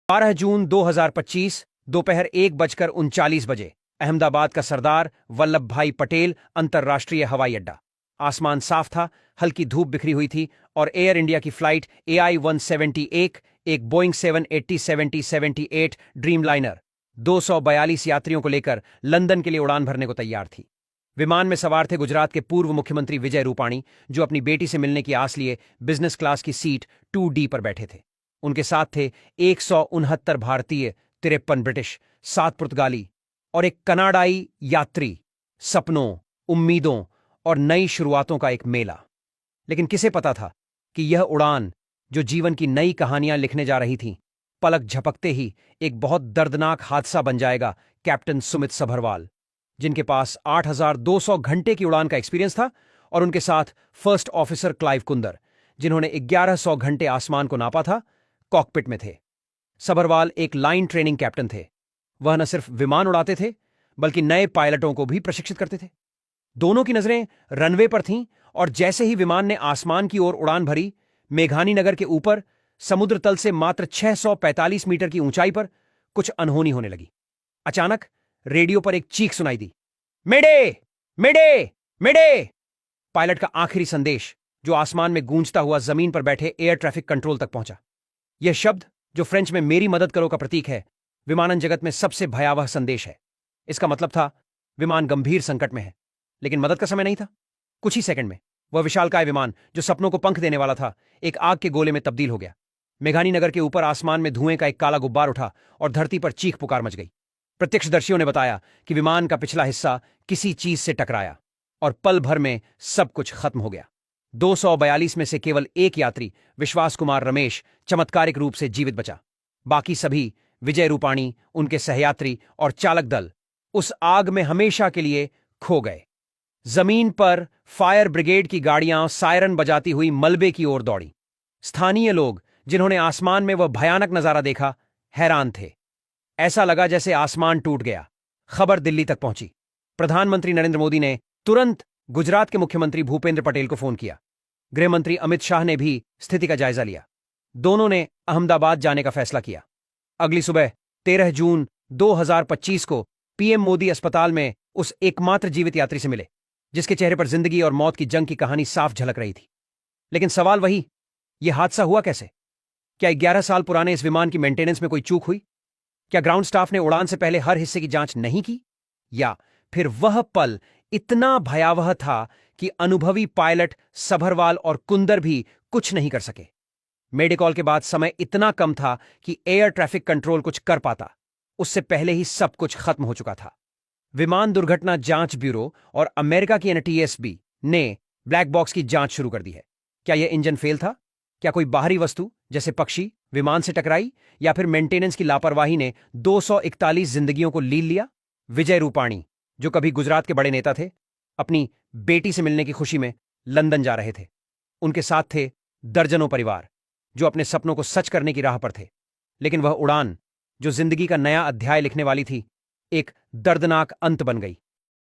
12 जून 2025 दोपहर 1:39 अहमदाबाद का सरदार वल्लभ भाई पटेल अंतर्राष्ट्रीय हवाई अड्डा। आसमान साफ था, हल्की धूप बिखरी हुई थी और एयर इंडिया की फ्लाइट AI-171 एक बोइंग 780-70-78 ड्रीम लाइनर 242 यात्रियों को लेकर लंदन के लिए उड़ान भरने को तैयार थी। विमान में सवार थे गुजरात के पूर्व मुख्यमंत्री विजय रूपाणी, जो अपनी बेटी से मिलने की आस लिए बिजनेस क्लास की सीट 2D पर बैठे थे। उनके साथ थे 169 भारतीय, 53 ब्रिटिश, 7 पुर्तगाली और एक कनाडाई यात्री। सपनों, उम्मीदों और नई शुरुआतों का एक मेला। लेकिन किसे पता था कि यह उड़ान, जो जीवन की नई कहानियां लिखने जा रही थी, पलक झपकते ही एक बहुत दर्दनाक हादसा बन जाएगा। कैप्टन सुमित सभरवाल, जिनके पास 8,200 घंटे की उड़ान का एक्सपीरियंस था, और उनके साथ फर्स्ट ऑफिसर क्लाइव कुंदर, जिन्होंने 1100 घंटे आसमान को नापा था, कॉकपिट में थे। सभरवाल एक लाइन ट्रेनिंग कैप्टन थे। वह न सिर्फ विमान उड़ाते थे, बल्कि नए पायलटों को भी प्रशिक्षित करते थे। दोनों की नजरें रनवे पर थीं, और जैसे ही विमान ने आसमान की ओर उड़ान भरी, मेघानी नगर के ऊपर समुद्र तल से मात्र 645 मीटर की ऊंचाई पर कुछ अनहोनी होने लगी। अचानक रेडियो पर एक चीख सुनाई दी, मेडे, मेडे, मेडे। पायलट का आखिरी संदेश, जो आसमान में गूंजता हुआ जमीन पर बैठे एयर ट्रैफिक कंट्रोल तक पहुंचा। यह शब्द, जो फ्रेंच में मेरी मदद करो का प्रतीक है, विमानन जगत में सबसे भयावह संदेश है। इसका मतलब था विमान गंभीर संकट में है, लेकिन मदद का समय नहीं था। कुछ ही सेकंड में वह विशालकाय विमान, जो सपनों को पंख देने वाला था, एक आग के गोले में तब्दील हो गया। मेघानी नगर के ऊपर आसमान में धुएं का एक काला गुब्बार उठा और धरती पर चीख पुकार मच गई। प्रत्यक्षदर्शियों ने बताया कि विमान का पिछला हिस्सा किसी चीज से टकराया और पल भर में सब कुछ खत्म हो गया। 242 में से केवल एक यात्री, विश्वास कुमार रमेश, चमत्कारिक रूप से जीवित बचा। बाकी सभी, विजय रूपाणी, उनके सहयात्री और चालक दल, उस आग में हमेशा के लिए खो गए। जमीन पर फायर ब्रिगेड की गाड़ियां सायरन बजाती हुई मलबे की ओर दौड़ी। स्थानीय लोग, जिन्होंने आसमान में वह भयानक नजारा देखा, हैरान थे। ऐसा लगा जैसे आसमान टूट गया। खबर दिल्ली तक पहुंची। प्रधानमंत्री नरेंद्र मोदी ने तुरंत गुजरात के मुख्यमंत्री भूपेंद्र पटेल को फोन किया। गृहमंत्री अमित शाह ने भी स्थिति का जायजा लिया। दोनों ने अहमदाबाद जाने का फैसला किया। अगली सुबह 13 जून 2025 को पीएम मोदी अस्पताल में उस एकमात्र जीवित यात्री से मिले, जिसके चेहरे पर जिंदगी और मौत की जंग की कहानी साफ झलक रही थी। लेकिन सवाल वही, यह हादसा हुआ कैसे? क्या 11 साल पुराने इस विमान की मेंटेनेंस में कोई चूक हुई? क्या ग्राउंड स्टाफ ने उड़ान से पहले हर हिस्से की जांच नहीं की? या फिर वह पल इतना भयावह था कि अनुभवी पायलट सभरवाल और कुंदर भी कुछ नहीं कर सके? मेडिकॉल के बाद समय इतना कम था कि एयर ट्रैफिक कंट्रोल कुछ कर पाता। उससे पहले ही सब कुछ खत्म हो चुका था। विमान दुर्घटना जांच ब्यूरो और अमेरिका की NTSB ने ब्लैक बॉक्स की जांच शुरू कर दी है। क्या यह इंजन फेल था? क्या कोई बाहरी वस्तु, जैसे पक्षी, विमान से टकराई? या फिर मेंटेनेंस की लापरवाही ने 241 जिंदगियों को लील लिया? विजय रूपाणी, जो कभी गुजरात के बड़े नेता थे, अपनी बेटी से मिलने की खुशी में लंदन जा रहे थे। उनके साथ थे दर्जनों परिवार, जो अपने सपनों को सच करने की राह पर थे। लेकिन वह उड़ान, जो जिंदगी का नया अध्याय लिखने वाली थी, एक दर्दनाक अंत बन गई।